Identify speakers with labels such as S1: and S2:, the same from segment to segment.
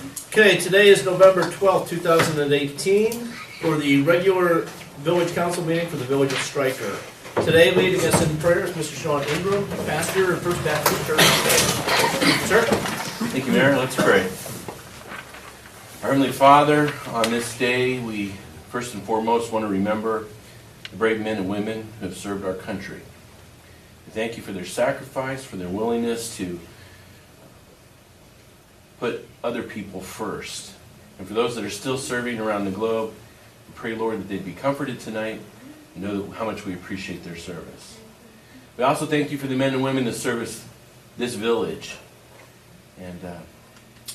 S1: Okay, today is November 12th, 2018, for the regular village council meeting for the village of Stryker. Today, leading us in prayer is Mr. Sean Ingram, pastor and First Baptist Church. Sir?
S2: Thank you, Mayor. Let's pray. Our Heavenly Father, on this day, we first and foremost want to remember the brave men and women who have served our country. We thank you for their sacrifice, for their willingness to put other people first. And for those that are still serving around the globe, we pray, Lord, that they'd be comforted tonight and know how much we appreciate their service. We also thank you for the men and women that service this village. And I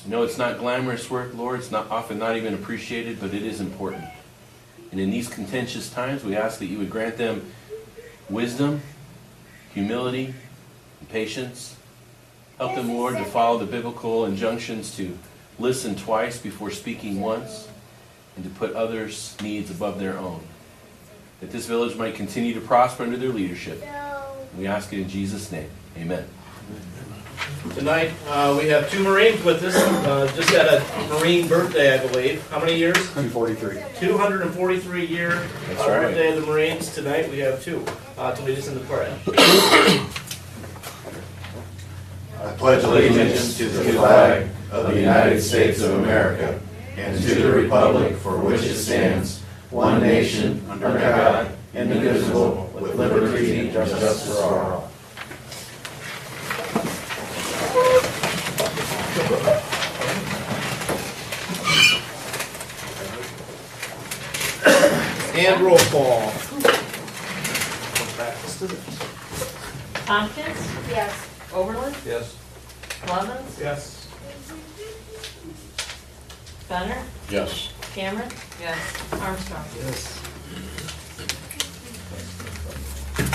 S2: know it's not glamorous work, Lord. It's not often not even appreciated, but it is important. And in these contentious times, we ask that you would grant them wisdom, humility, and patience. Help them, Lord, to follow the biblical injunctions to listen twice before speaking once, and to put others' needs above their own. That this village might continue to prosper under their leadership. We ask it in Jesus' name. Amen.
S1: Tonight, we have two Marines with us. Just had a Marine birthday, I believe. How many years?
S3: 243.
S1: 243 year
S2: That's right.
S1: birthday of the Marines. Tonight, we have two to lead us in the prayer.
S4: I pledge allegiance to the flag of the United States of America and to the republic for which it stands, one nation, under God, indivisible, with liberty and justice for all.
S1: And roll call.
S5: Tompkins?
S6: Yes.
S5: Overland?
S3: Yes.
S5: Levens?
S1: Yes.
S5: Benner?
S3: Yes.
S5: Cameron? Yes. Armstrong?
S1: Yes.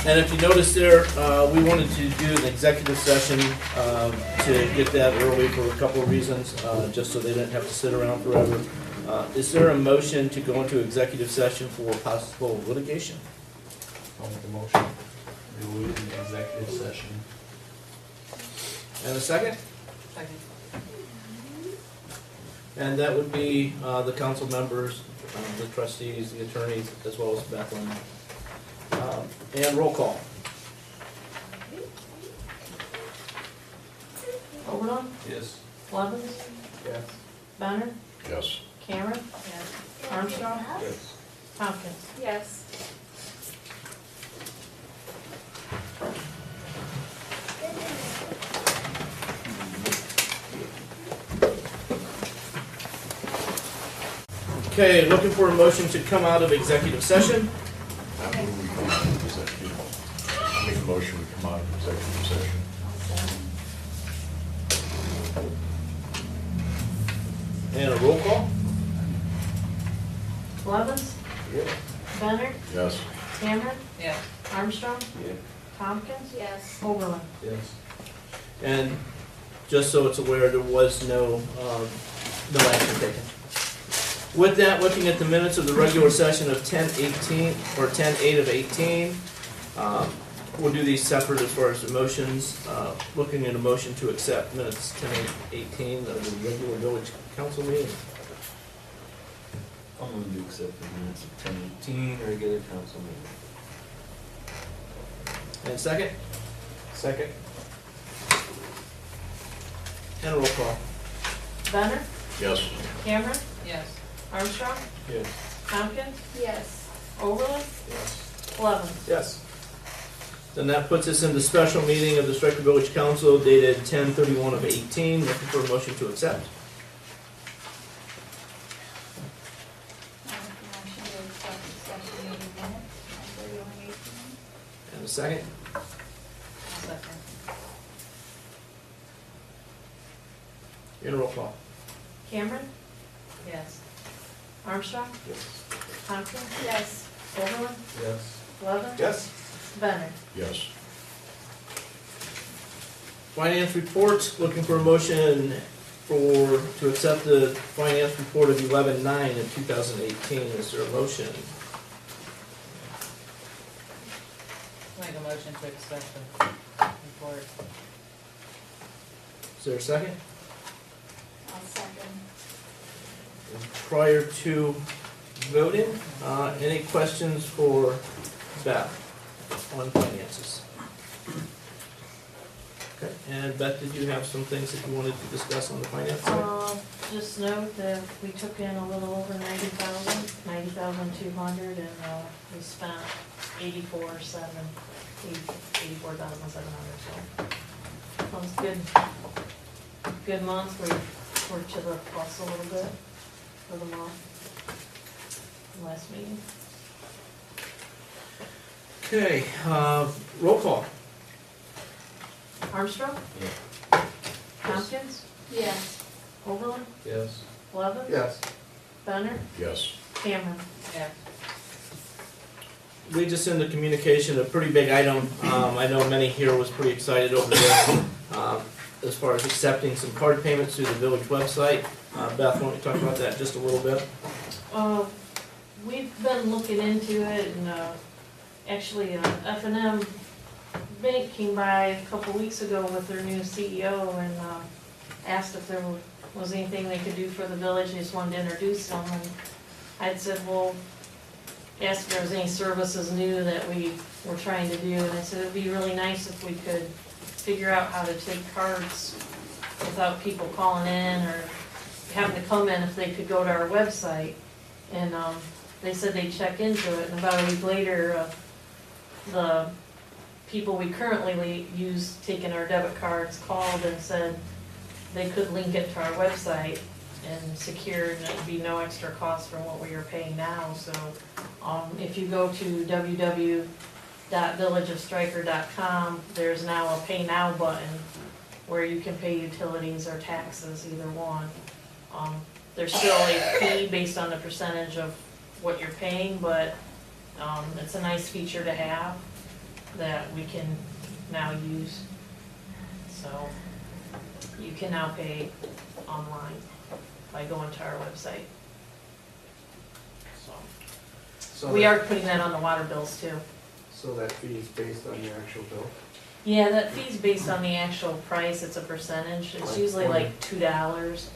S1: And if you notice there, we wanted to do an executive session to get that early for a couple of reasons, just so they didn't have to sit around forever. Is there a motion to go into executive session for possible litigation?
S3: I'll make a motion. We will in executive session.
S1: And a second?
S5: Second.
S1: And that would be the council members, the trustees, the attorneys, as well as Bethlehem. And roll call.
S5: Overland?
S3: Yes.
S5: Levens?
S1: Yes.
S5: Benner?
S3: Yes.
S5: Cameron? Yes. Armstrong?
S3: Yes.
S5: Tompkins?
S6: Yes.
S1: Okay, looking for a motion to come out of executive session.
S3: I move we come out of executive. Make a motion we come out of executive session.
S1: And a roll call.
S5: Levens? Benner?
S3: Yes.
S5: Cameron? Yes. Armstrong?
S3: Yeah.
S5: Tompkins?
S6: Yes.
S5: Overland?
S1: Yes. And just so it's aware, there was no action taken. With that, looking at the minutes of the regular session of 10/18 or 10/8 of 18, we'll do these separate as far as the motions. Looking at a motion to accept minutes 10/18 of the regular village council meeting.
S7: I'm going to accept the minutes of 10/18 regular council meeting.
S1: And second? Second. And a roll call.
S5: Benner?
S3: Yes.
S5: Cameron? Yes. Armstrong?
S1: Yes.
S5: Tompkins?
S6: Yes.
S5: Overland? Levens?
S1: Yes. Then that puts us in the special meeting of the Stryker Village Council dated 10/31 of 18. Looking for a motion to accept.
S6: I make a motion to accept the special meeting minutes of 31/18.
S1: And a second.
S5: Second.
S1: And a roll call.
S5: Cameron? Yes. Armstrong?
S1: Yes.
S5: Tompkins?
S6: Yes.
S5: Overland?
S3: Yes.
S5: Levens?
S1: Yes.
S5: Benner?
S3: Yes.
S1: Finance report, looking for a motion to accept the finance report of 11/9 in 2018. Is there a motion?
S5: Make a motion to accept the report.
S1: Is there a second?
S6: I'll second.
S1: prior to voting, any questions for Beth on finances? Okay, and Beth, did you have some things that you wanted to discuss on the finance side?
S8: Just note that we took in a little over 90,200, and we spent 84,700, so that was good. Good month. We were to the plus a little bit for the month. Last meeting.
S1: Okay, roll call.
S8: Armstrong?
S7: Yeah.
S8: Tompkins?
S6: Yes.
S8: Overland?
S7: Yes.
S8: Levin?
S3: Yes.
S8: Benner?
S3: Yes.
S8: Cameron?
S5: Yeah.
S1: Leads us into communication, a pretty big item. I know many here was pretty excited over this, as far as accepting some card payments through the village website. Beth, why don't you talk about that just a little bit?
S8: We've been looking into it, and actually F&M Bank came by a couple weeks ago with their new CEO and asked if there was anything they could do for the village. They just wanted to introduce them, and I'd said, well, asked if there was any services new that we were trying to do, and I said it'd be really nice if we could figure out how to take cards without people calling in or having to come in, if they could go to our website. And they said they'd check into it, and about a week later, the people we currently use taking our debit cards called and said they could link it to our website and secure, and it'd be no extra cost from what we are paying now. So if you go to www.villageofstryker.com, there's now a Pay Now button where you can pay utilities or taxes, either one. There's still a fee based on the percentage of what you're paying, but it's a nice feature to have that we can now use. So you can now pay online by going to our website. So we are putting that on the water bills too.
S9: So that fee is based on the actual bill?
S8: Yeah, that fee's based on the actual price. It's a percentage. It's
S9: Like
S8: usually
S9: 20.
S8: like $2.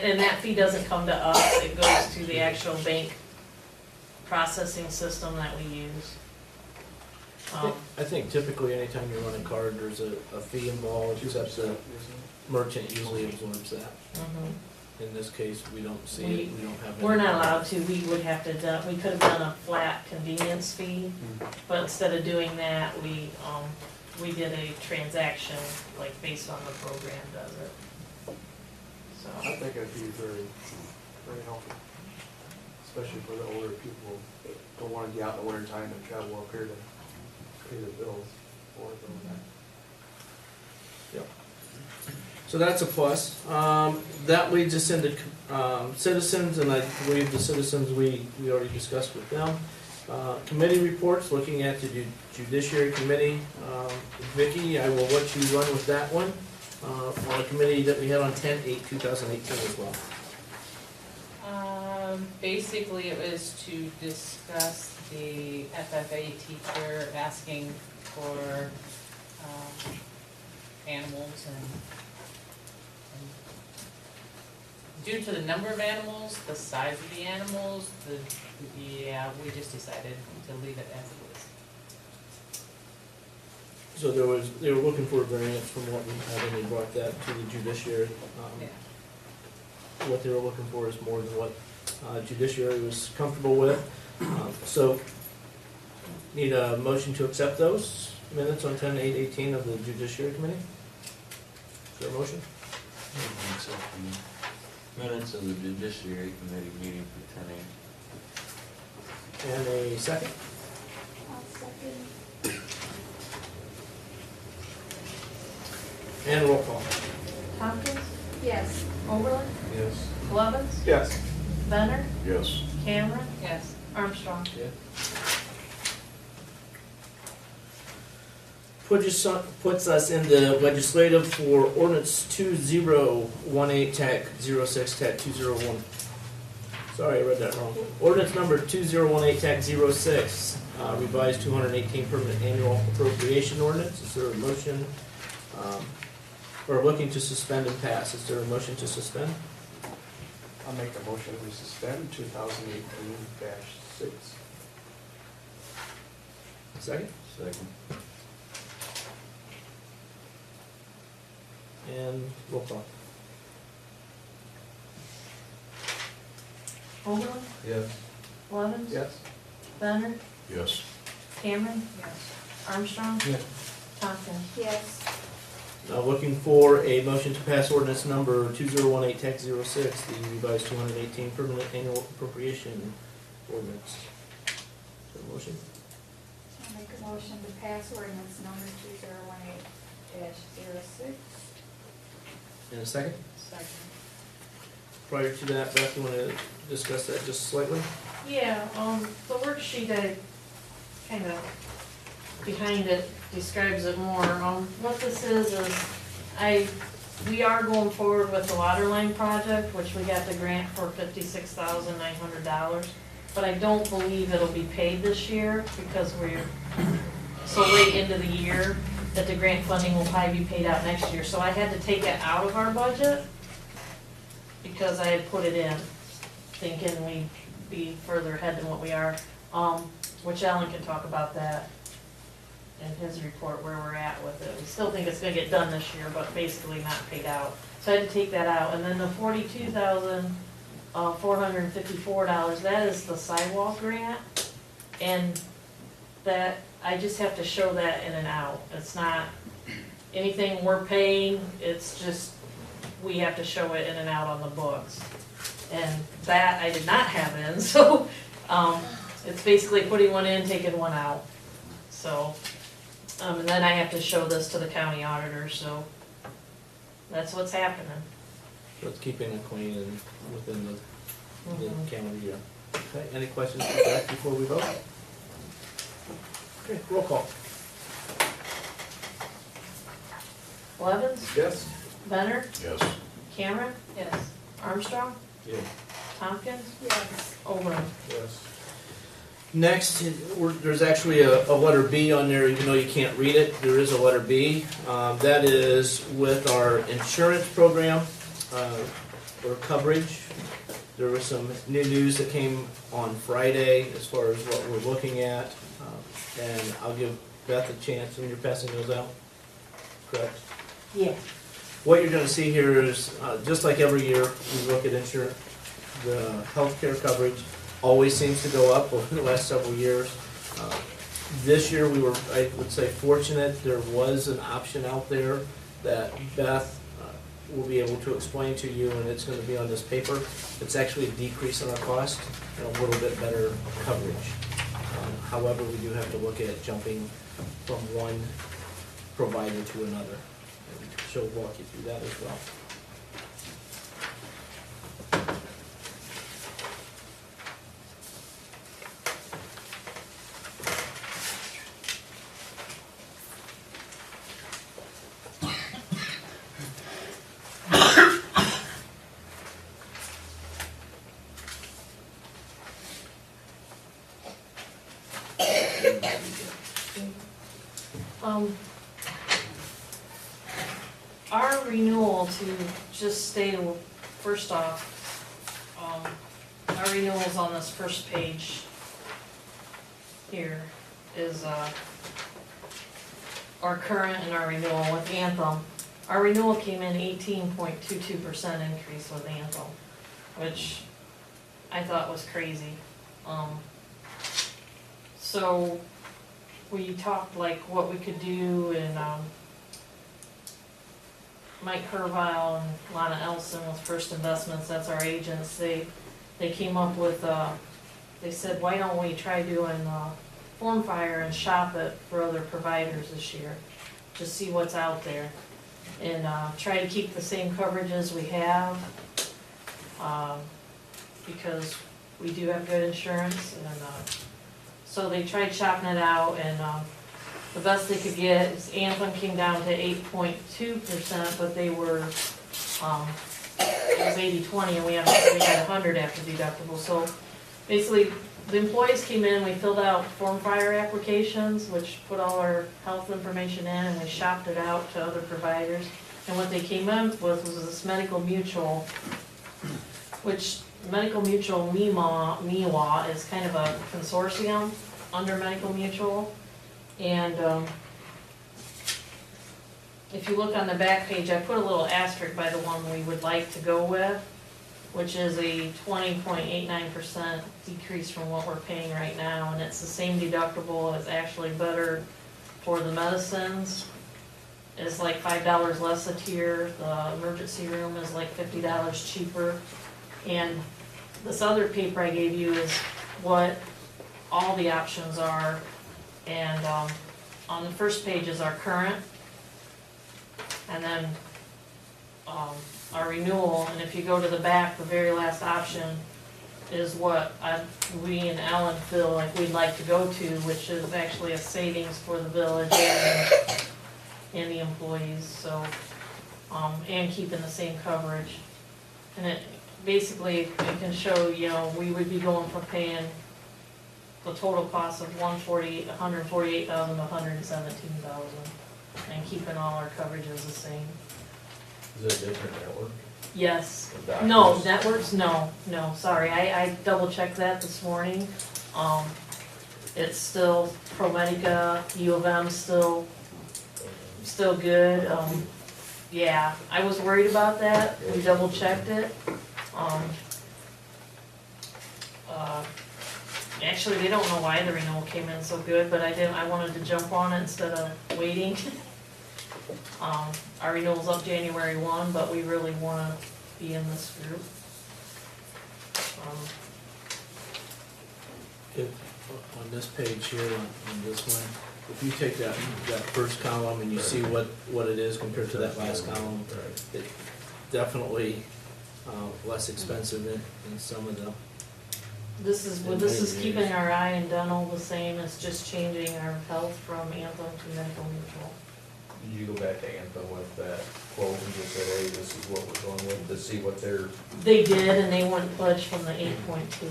S8: And that fee doesn't come to us. It goes to the actual bank processing system that we use.
S1: I think typically anytime you run a card, there's a fee involved, except the merchant usually absorbs that.
S8: Mhm.
S1: In this case, we don't see it, we don't have.
S8: We're
S1: any-
S8: not allowed to. We would have to, we could have done a flat convenience fee, but instead of doing that, we did a transaction, like based on the program does it.
S9: I
S8: So,
S9: think it'd be very, very helpful, especially for the older people that don't wanna get out in the winter time and travel up here to pay their bills or doing that.
S1: So that's a plus. That leads us into citizens, and I believe the citizens we already discussed with them. Committee reports, looking at the Judiciary Committee. Vicki, I will let you run with that one, on a committee that we had on 10/8/2018 as well.
S5: Basically, it was to discuss the FFA teacher asking for animals, and due to the number of animals, the size of the animals, we just decided to leave it as it was.
S1: So they were looking for a variance from what we had, and they brought that to the judiciary.
S5: Yeah.
S1: What they were looking for is more than what judiciary was comfortable with. So, need a motion to accept those minutes on 10/8/18 of the Judiciary Committee? Is there a motion?
S7: Minutes of the Judiciary Committee meeting for 10 a.m.
S1: And a second?
S6: I'll second.
S1: And roll call.
S8: Tompkins,
S6: Yes.
S8: Overland,
S3: Yes.
S8: Levens,
S9: Yes.
S8: Benner,
S3: Yes.
S8: Cameron,
S5: Yes.
S8: Armstrong.
S1: Puts us in the legislative for ordinance 2018-06-201. Sorry, I read that wrong. Ordinance number 2018-06, revised 218 permanent annual appropriation ordinance. Is there a motion, or looking to suspend and pass? Is there a motion to suspend?
S9: I'll make a motion we suspend 2018-6.
S1: Second?
S7: Second.
S1: And roll call.
S8: Oberlin,
S7: Yes.
S8: Levens,
S9: Yes?
S8: Benner,
S3: Yes.
S8: Cameron,
S6: Yes.
S8: Armstrong,
S9: Yes.
S8: Tompkins.
S6: Yes.
S1: Now looking for a motion to pass ordinance number 2018 tax 06, the revised 218 permanent annual appropriation ordinance. Is there a motion?
S6: I'll make a motion to pass ordinance number 2018-06.
S1: And a second?
S5: Second.
S1: Prior to that, Beth, you want to discuss that just slightly?
S8: Yeah, the worksheet, I kind of, behind it, describes it more. What this is we are going forward with the water line project, which we got the grant for $56,900. But I don't believe it'll be paid this year because we're so late into the year that the grant funding will probably be paid out next year. So I had to take it out of our budget because I had put it in, thinking we'd be further ahead than what we are. Which Alan can talk about that in his report where we're at with it. We still think it's gonna get done this year, but basically not paid out. So I had to take that out. And then the $42,454, that is the sidewalk grant. And that, I just have to show that in and out. It's not anything we're paying, it's just, we have to show it in and out on the books. And that I did not have in, so, it's basically putting one in, taking one out. So, and then I have to show this to the county auditor, so that's what's happening.
S1: So it's keeping it clean and within the
S8: Mhm.
S1: calendar year. Okay, any questions for Beth before we vote? Okay, roll call.
S8: Levens,
S9: Yes?
S8: Benner,
S3: Yes.
S8: Cameron,
S5: Yes.
S8: Armstrong,
S9: Yes.
S8: Tompkins,
S6: Yes.
S8: Oberlin.
S9: Yes.
S1: Next, there's actually a letter B on there, even though you can't read it, there is a letter B. That is with our insurance program, or coverage. There was some new news that came on Friday as far as what we're looking at. And I'll give Beth a chance when you're passing those out. Correct?
S8: Yeah.
S1: What you're gonna see here is, just like every year, we look at insurance, the healthcare coverage always seems to go up over the last several years. This year, we were, I would say, fortunate, there was an option out there that Beth will be able to explain to you, and it's gonna be on this paper. It's actually a decrease in our cost and a little bit better coverage. However, we do have to look at jumping from one provider to another. And she'll walk you through that as well.
S8: Our renewal to just stay, first off, our renewal is on this first page here, is, our current and our renewal with Anthem. Our renewal came in 18.22% increase with Anthem, which I thought was crazy. So we talked like what we could do, and Mike Curvile and Lana Elson with First Investments, that's our agents, they came up with, they said, why don't we try doing Form Fire and shop it for other providers this year? Just see what's out there, and try to keep the same coverages we have, because we do have good insurance, and so they tried shopping it out, and the best they could get is Anthem came down to 8.2%, but they were, it was 80/20, and we had 100 after deductible. So basically, the employees came in, we filled out Form Fire applications, which put all our health information in, and we shopped it out to other providers. And what they came in with was this Medical Mutual which Medical Mutual MEWA is kind of a consortium under Medical Mutual. And if you look on the back page, I put a little asterisk by the one we would like to go with, which is a 20.89% decrease from what we're paying right now. And it's the same deductible, it's actually better for the medicines. It's like $5 less a tier, the emergency room is like $50 cheaper. And this other paper I gave you is what all the options are. And on the first page is our current, and then our renewal. And if you go to the back, the very last option is what we and Ellen feel like we'd like to go to, which is actually a savings for the village and the employees, so, and keeping the same coverage. And it, basically, it can show, you know, we would be going from paying the total cost of $148,000 to $117,000, and keeping all our coverages the same.
S3: Is that different network?
S8: Yes.
S3: The doctors?
S8: No, networks, no, sorry, I double checked that this morning. It's still ProMedica, U of M still good. Yeah, I was worried about that, we double checked it. Actually, they don't know why the renewal came in so good, but I wanted to jump on it instead of waiting. Our renewal's up January 1, but we really wanna be in this group.
S1: On this page here, on this one, if you take that first column and you see what it is compared to that last column, it definitely less expensive in some of the.
S8: This is keeping our eye and dental the same, it's just changing our health from Anthem to Medical Mutual.
S3: Did you go back to Anthem with that quote and just say, hey, this is what we're going with, to see what they're,
S8: They did, and they wouldn't budge from the 8.2.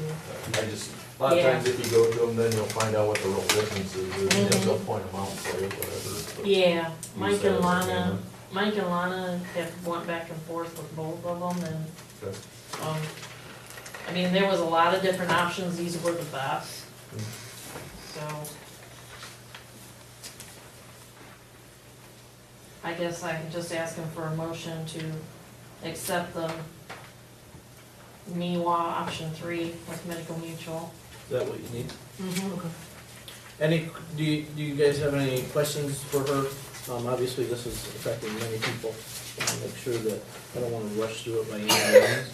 S3: I just, a lot of
S8: Yeah.
S3: times if you go to them, then you'll find out what the real difference is, and
S8: Mhm.
S3: they'll point them out for you, whatever. but
S8: Yeah, Mike
S3: said
S8: and
S3: it's
S8: Lana,
S3: okay.
S8: Mike and Lana have went back and forth with both of them, and,
S3: Okay.
S8: I mean, there was a lot of different options, these were the best, so. I guess I can just ask him for a motion to accept the MEWA option 3 with Medical Mutual.
S1: Is that what you need?
S8: Mm-hmm.
S1: Do you guys have any questions for her? Obviously, this is affecting many people. I'll make sure that, I don't want to rush through it by any means.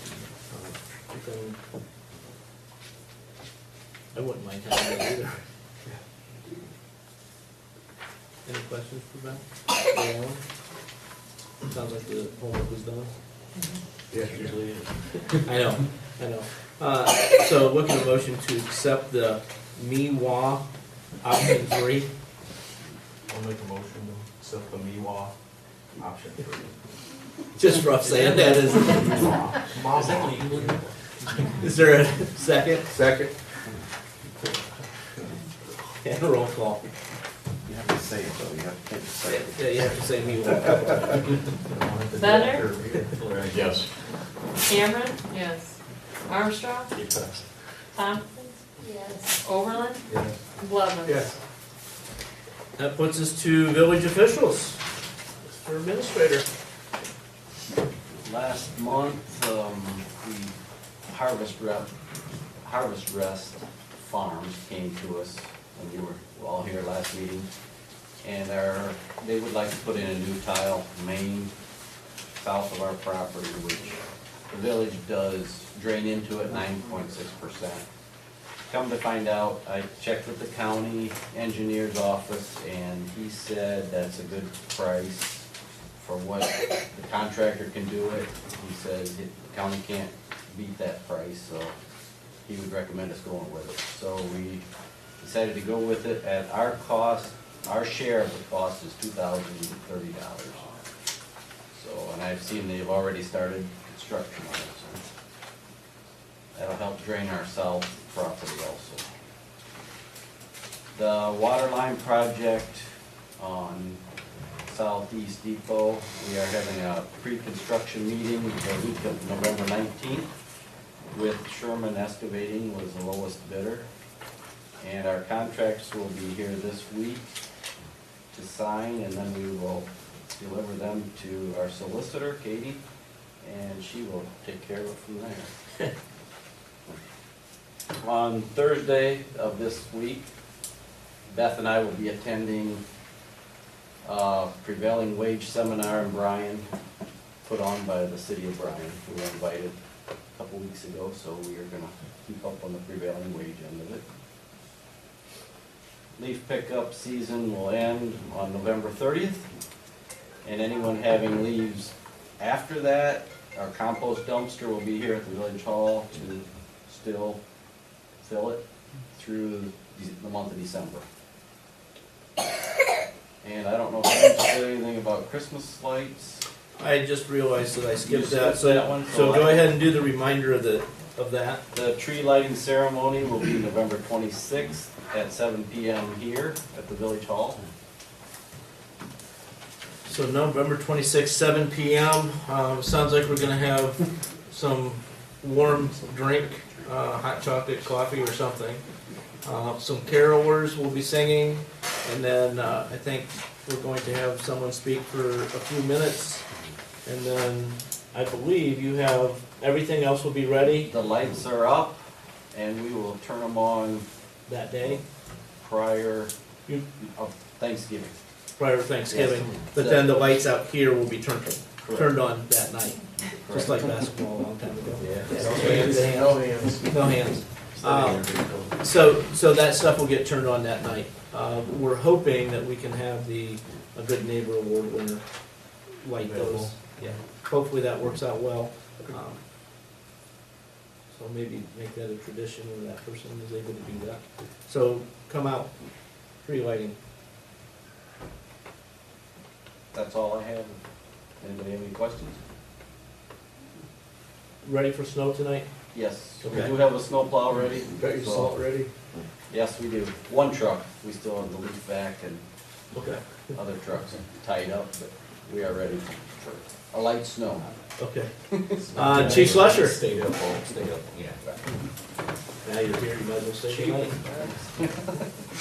S1: I wouldn't mind having that either. Any questions for Ben? Or Alan? Sounds like the homework was done.
S3: Yeah, usually.
S1: I know. So looking at a motion to accept the MEWA option 3.
S3: I'll make a motion to accept the MEWA option 3.
S1: Just rough saying that, isn't it?
S3: Mama.
S1: Is there a second?
S3: Second.
S1: And a roll call.
S4: You have to say it though, you have to say it.
S1: Yeah, you have to say MEWA.
S8: Better?
S3: Yes.
S8: Cameron?
S5: Yes.
S8: Armstrong?
S3: Yes.
S8: Tompkins?
S6: Yes.
S8: Overland?
S3: Yes.
S8: Blevins?
S3: Yes.
S1: That puts us to village officials. Mr. Administrator.
S7: Last month, the Harvest Rest Farms came to us, and you were all here last meeting, and they would like to put in a new tile main south of our property, which the village does drain into it 9.6%. Come to find out, I checked with the county engineer's office, and he said that's a good price for what the contractor can do it. He says the county can't beat that price, so he would recommend us going with it. So we decided to go with it at our cost. Our share of the cost is $2,030. So, and I've seen they've already started construction on it, so that'll help drain our south property also. The water line project on Southeast Depot, we are having a pre-construction meeting the week of November 19th. with Sherman Excavating was the lowest bidder. And our contracts will be here this week to sign, and then we will deliver them to our solicitor, Katie, and she will take care of it from there. On Thursday of this week, Beth and I will be attending a prevailing wage seminar in Bryan, put on by the city of Bryan. We were invited a couple weeks ago, so we are gonna keep up on the prevailing wage end of it. Leaf pickup season will end on November 30th, and anyone having leaves after that, our compost dumpster will be here at the village hall to still fill it through the month of December. And I don't know if you said anything about Christmas lights.
S1: I just realized that I skipped
S7: You
S1: that,
S7: skipped that one?
S1: so go ahead and do the reminder of that.
S7: The tree lighting ceremony will be November 26th at 7 p.m. here at the village hall.
S1: So November 26th, 7 p.m. Sounds like we're gonna have some warm drink, hot chocolate, coffee or something. Some carolers will be singing, and then I think we're going to have someone speak for a few minutes. And then I believe you have, everything else will be ready
S7: The lights are up, and we will turn them on
S1: that day,
S7: prior
S1: You-
S7: of Thanksgiving.
S1: prior to Thanksgiving.
S7: Yes.
S1: But then the lights out here will be turned
S7: Correct.
S1: on that night, just like basketball a long time ago.
S7: Yeah.
S1: No hands. No hands. So that stuff will get turned on that night. We're hoping that we can have a Good Neighbor Award winner light those. Yeah, hopefully that works out well. So maybe make that a tradition where that person is able to do that. So come out, free lighting.
S7: That's all I have. Anybody have any questions?
S1: Ready for snow tonight?
S7: Yes, we
S1: Okay.
S7: do have a snowplow ready.
S9: Got your
S7: so-
S9: salt ready?
S7: Yes, we do. One truck, we still have the leaf vac and
S1: Okay.
S7: other trucks tied up, but we are ready for a light snow.
S1: Okay. Chief Slusher?
S3: Stayed up, yeah.
S1: Now you're here, you might as well say goodnight.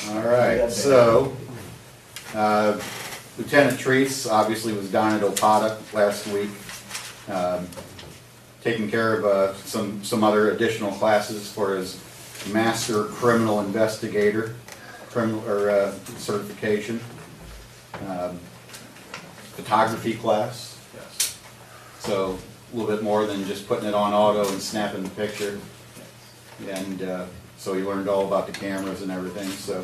S4: All right, so Lieutenant Treese obviously was down at Opata last week, taking care of some other additional classes for his Master Criminal Investigator certification, photography class.
S3: Yes.
S4: So a little bit more than just putting it on auto and snapping the picture. And so he learned all about the cameras and everything. So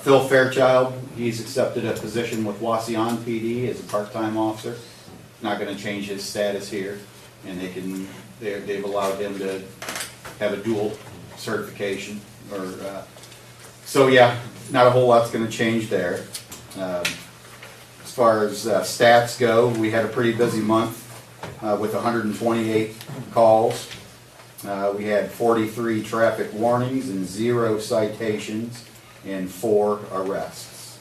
S4: Phil Fairchild, he's accepted a position with Wasion PD as a part-time officer. Not going to change his status here, and they've allowed him to have a dual certification. So yeah, not a whole lot's going to change there. As far as stats go, we had a pretty busy month with 128 calls. We had 43 traffic warnings and 0 citations and 4 arrests.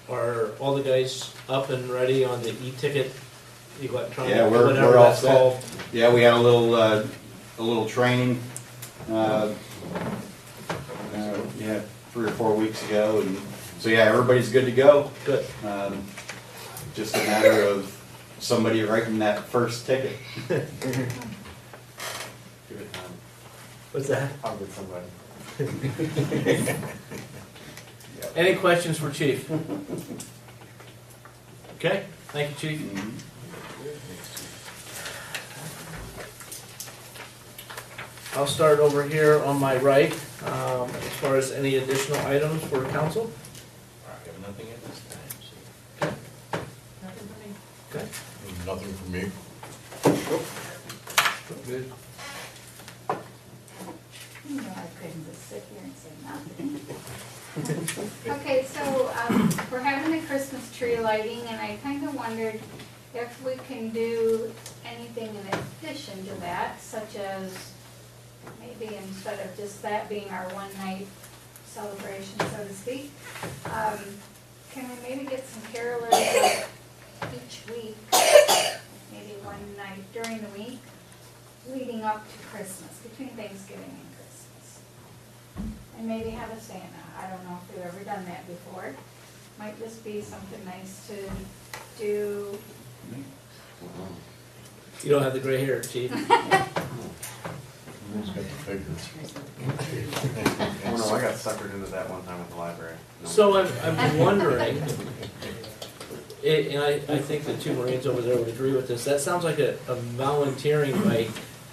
S1: Are all the guys up and ready on the e-ticket, electronic,
S4: Yeah, we're
S1: whatever
S4: all
S1: that's
S4: set.
S1: called?
S4: Yeah, we had a little training, yeah, 3 or 4 weeks ago, and so yeah, everybody's good to go.
S1: Good.
S4: Just a matter of somebody writing that first ticket.
S7: Give it time.
S1: What's that?
S7: I'll get somebody.
S1: Any questions for Chief? Okay, thank you, Chief. I'll start over here on my right, as far as any additional items for council.
S3: I have nothing at this time,
S1: Okay.
S3: so nothing from me.
S1: Good.
S6: You know, I couldn't just sit here and say nothing. Okay, so, we're having a Christmas tree lighting, and I kind of wondered if we can do anything in addition to that, such as maybe instead of just that being our one-night celebration, so to speak, can we maybe get some carolers, like during the week leading up to Christmas, between Thanksgiving and Christmas. And maybe have a Santa. I don't know if we've ever done that before. Might just be something nice to do.
S1: You don't have the gray hair, chief.
S3: Who's got the figures?
S10: Oh no, I got suckered into that one time at the library. No.
S1: So I'm wondering, and I think the two Marines over there would agree with this, that sounds like a volunteering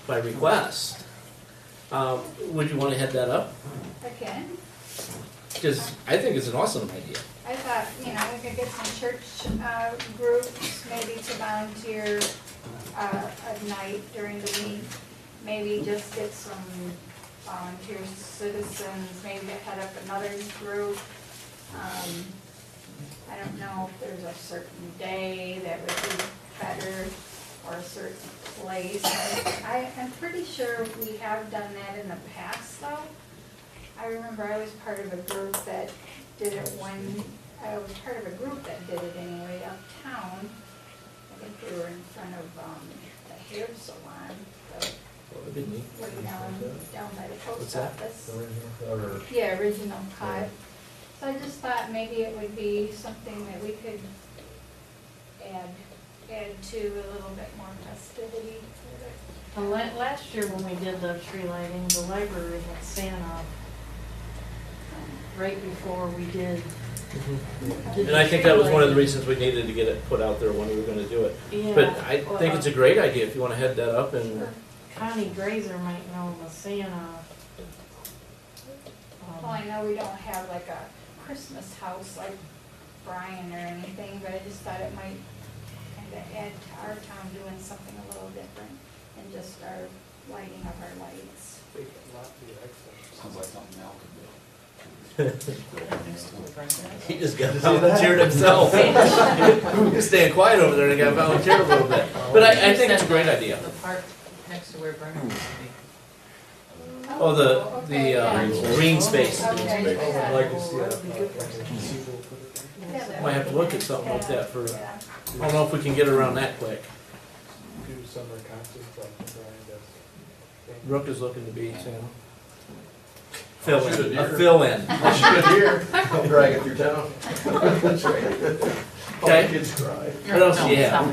S1: by request. Would you want to head that up?
S6: Again,
S1: Because I think it's an awesome idea.
S6: I thought, we could get some church groups maybe to volunteer a night during the week. Maybe just get some volunteer citizens, maybe head up another group. I don't know if there's a certain day that would be better or a certain place. I'm pretty sure we have done that in the past though. I remember I was part of a group that did it I was part of a group that did it anyway uptown. I think they were in front of the hair salon,
S1: That'd be neat.
S6: way down by the
S1: What's
S6: post
S1: that?
S6: office. Yeah, original cut. So I just thought maybe it would be something that we could add to a little bit more festivity to it.
S8: Last year when we did the tree lighting, the library had Santa right before we did.
S1: And I think that was one of the reasons we needed to get it put out there when we were gonna do it.
S8: Yeah.
S1: But I think it's a great idea if you wanna head that up and,
S8: Connie Grazer might know the Santa.
S6: Well, I know we don't have like a Christmas house like Brian or anything, but I just thought it might kind of add to our town doing something a little different than just our lighting of our lights.
S7: Sounds like something Al could do.
S1: he just got volunteered himself. He's staying quiet over there and got volunteered a little bit. But I think it's a great idea.
S5: The park next to where Burnham used to be.
S1: Oh,
S6: okay, yeah.
S1: green space.
S6: Okay,
S9: I'd like to see
S6: yeah.
S9: a
S6: Yeah, that
S1: Might have to
S6: would
S1: look
S6: be
S1: at something like
S6: good.
S1: that for,
S6: Yeah.
S1: I don't know if we can get around that quick.
S9: do summer concerts like Brian does.
S1: Brooke is looking to be, a fill-in.
S3: I should have here. I'll drag it through town.
S1: Okay.
S3: Kids cry.
S1: What else do you have?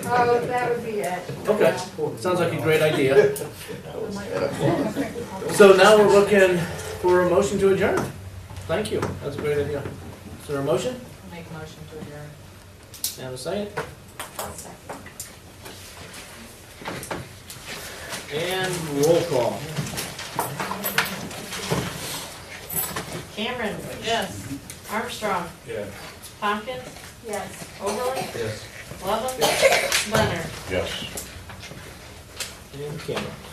S6: Oh, that would be it.
S1: Okay, sounds like a great idea. So now we're looking for a motion to adjourn. Thank you, that's a great idea. Is there a motion?
S5: Make a motion to adjourn.
S1: And a second?
S6: I'll second.
S1: And roll call.
S8: Cameron.
S5: Yes.
S8: Armstrong.
S3: Yeah.
S8: Tompkins.
S6: Yes.
S8: Overly.
S3: Yes.
S8: Lovin. Leonard.
S3: Yes.
S1: And Cameron.